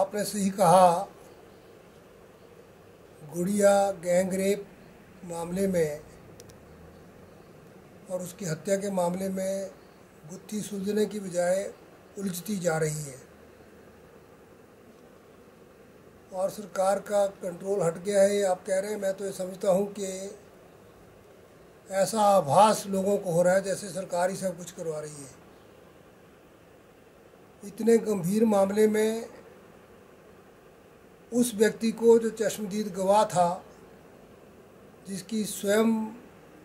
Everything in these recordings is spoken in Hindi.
आपने सही कहा। गुड़िया गैंग रेप मामले में और उसकी हत्या के मामले में गुत्थी सुलझने की बजाय उलझती जा रही है और सरकार का कंट्रोल हट गया है, आप कह रहे हैं। मैं तो ये समझता हूँ कि ऐसा आभास लोगों को हो रहा है जैसे सरकार ही सब कुछ करवा रही है। इतने गंभीर मामले में उस व्यक्ति को जो चश्मदीद गवाह था, जिसकी स्वयं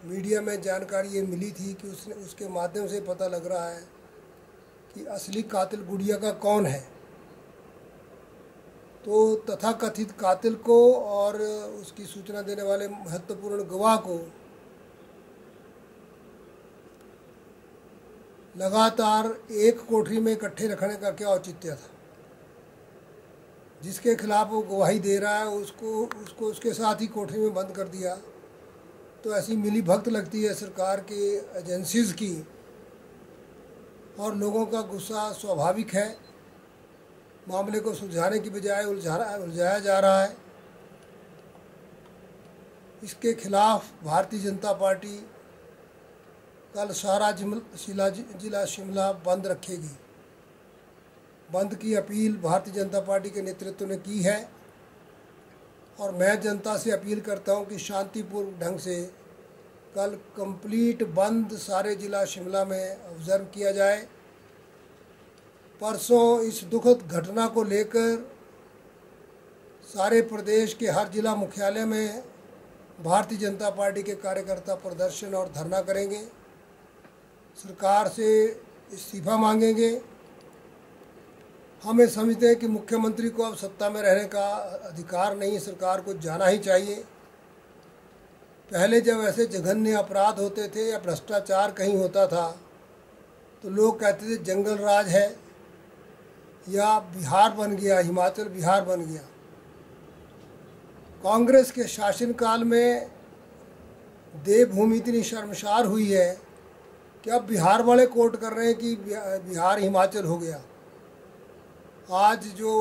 मीडिया में जानकारी ये मिली थी कि उसके माध्यम से पता लग रहा है कि असली कातिल गुड़िया का कौन है, तो तथाकथित कातिल को और उसकी सूचना देने वाले महत्वपूर्ण गवाह को लगातार एक कोठरी में इकट्ठे रखने का क्या औचित्य था। जिसके खिलाफ वो गवाही दे रहा है उसको उसके साथ ही कोठरी में बंद कर दिया। तो ऐसी मिली भगत लगती है सरकार की एजेंसीज की, और लोगों का गुस्सा स्वाभाविक है। मामले को सुलझाने की बजाय उलझाया जा रहा है। इसके खिलाफ भारतीय जनता पार्टी कल सारा जिला शिमला बंद रखेगी। बंद की अपील भारतीय जनता पार्टी के नेतृत्व ने की है और मैं जनता से अपील करता हूं कि शांतिपूर्ण ढंग से कल कंप्लीट बंद सारे जिला शिमला में ऑब्जर्व किया जाए। परसों इस दुखद घटना को लेकर सारे प्रदेश के हर जिला मुख्यालय में भारतीय जनता पार्टी के कार्यकर्ता प्रदर्शन और धरना करेंगे, सरकार से इस्तीफा मांगेंगे। हमें समझते हैं कि मुख्यमंत्री को अब सत्ता में रहने का अधिकार नहीं है, सरकार को जाना ही चाहिए। पहले जब ऐसे जघन्य अपराध होते थे या भ्रष्टाचार कहीं होता था तो लोग कहते थे जंगल राज है या बिहार बन गया, हिमाचल बिहार बन गया। कांग्रेस के शासनकाल में देवभूमि इतनी शर्मसार हुई है कि अब बिहार वाले कोर्ट कर रहे हैं कि बिहार हिमाचल हो गया। आज जो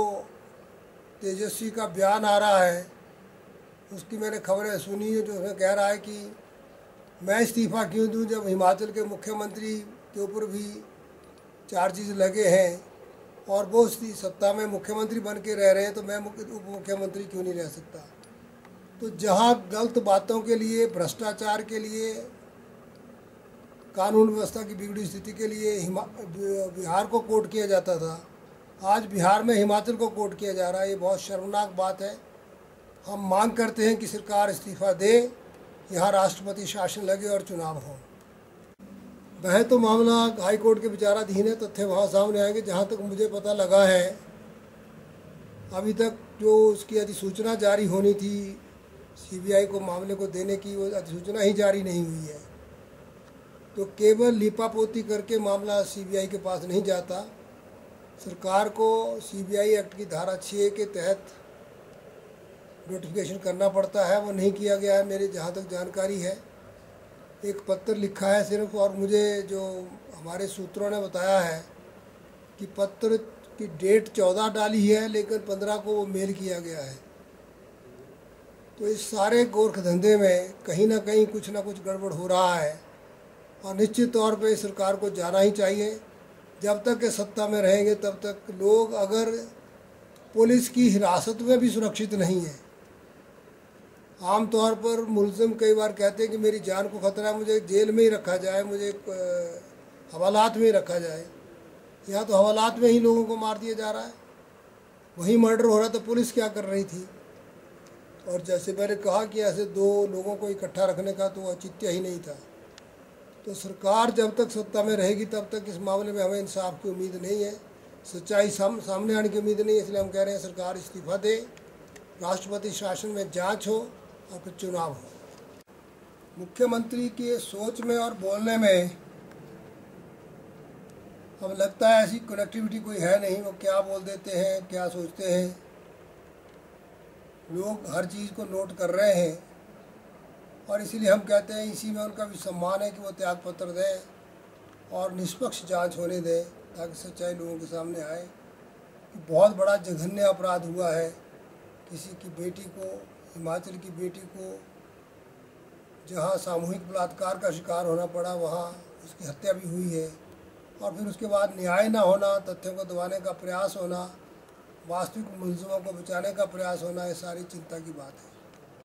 तेजस्वी का बयान आ रहा है उसकी मैंने खबरें सुनी है, जो उसमें कह रहा है कि मैं इस्तीफ़ा क्यों दूं जब हिमाचल के मुख्यमंत्री के ऊपर भी चार्जेस लगे हैं और वो सत्ता में मुख्यमंत्री बन के रह रहे हैं, तो मैं उप मुख्यमंत्री क्यों नहीं रह सकता। तो जहां गलत बातों के लिए, भ्रष्टाचार के लिए, कानून व्यवस्था की बिगड़ी स्थिति के लिए बिहार को कोर्ट किया जाता था, आज बिहार में हिमाचल को कोर्ट किया जा रहा है। ये बहुत शर्मनाक बात है। हम मांग करते हैं कि सरकार इस्तीफ़ा दे, यहाँ राष्ट्रपति शासन लगे और चुनाव हो। वह तो मामला हाई कोर्ट के विचाराधीन है, तथ्य वहाँ सामने आएंगे। जहाँ तक मुझे पता लगा है अभी तक जो उसकी अधिसूचना जारी होनी थी सीबीआई को मामले को देने की, वो अधिसूचना ही जारी नहीं हुई है। तो केवल लिपापोती करके मामला सीबीआई के पास नहीं जाता। सरकार को सीबीआई एक्ट की धारा 6 के तहत नोटिफिकेशन करना पड़ता है, वो नहीं किया गया है मेरे जहाँ तक जानकारी है। एक पत्र लिखा है सिर्फ, और मुझे जो हमारे सूत्रों ने बताया है कि पत्र की डेट 14 डाली है लेकिन 15 को वो मेल किया गया है। तो इस सारे गोरख धंधे में कहीं ना कहीं कुछ ना कुछ गड़बड़ हो रहा है और निश्चित तौर पे सरकार को जाना ही चाहिए। जब तक के सत्ता में रहेंगे तब तक लोग अगर पुलिस की हिरासत में भी सुरक्षित नहीं है। आमतौर पर मुलजिम कई बार कहते हैं कि मेरी जान को खतरा है, मुझे जेल में ही रखा जाए, मुझे हवालात में ही रखा जाए। यहाँ तो हवालात में ही लोगों को मार दिया जा रहा है। वहीं मर्डर हो रहा तो पुलिस क्या कर रही थी। और जैसे मैंने कहा कि ऐसे दो लोगों को इकट्ठा रखने का तो औचित्य ही नहीं था। तो सरकार जब तक सत्ता में रहेगी तब तक इस मामले में हमें इंसाफ की उम्मीद नहीं है, सच्चाई सामने आने की उम्मीद नहीं है। इसलिए हम कह रहे हैं सरकार इस्तीफ़ा दे, राष्ट्रपति शासन में जांच हो और फिर चुनाव हो। मुख्यमंत्री की सोच में और बोलने में अब लगता है ऐसी कनेक्टिविटी कोई है नहीं। वो क्या बोल देते हैं, क्या सोचते हैं, लोग हर चीज़ को नोट कर रहे हैं। और इसीलिए हम कहते हैं इसी में उनका भी सम्मान है कि वो त्यागपत्र दें और निष्पक्ष जांच होने दें ताकि सच्चाई लोगों के सामने आए। कि बहुत बड़ा जघन्य अपराध हुआ है। किसी की बेटी को, हिमाचल की बेटी को जहाँ सामूहिक बलात्कार का शिकार होना पड़ा, वहाँ उसकी हत्या भी हुई है। और फिर उसके बाद न्याय ना होना, तथ्यों को दबाने का प्रयास होना, वास्तविक मुलजिमों को बचाने का प्रयास होना, ये सारी चिंता की बात है।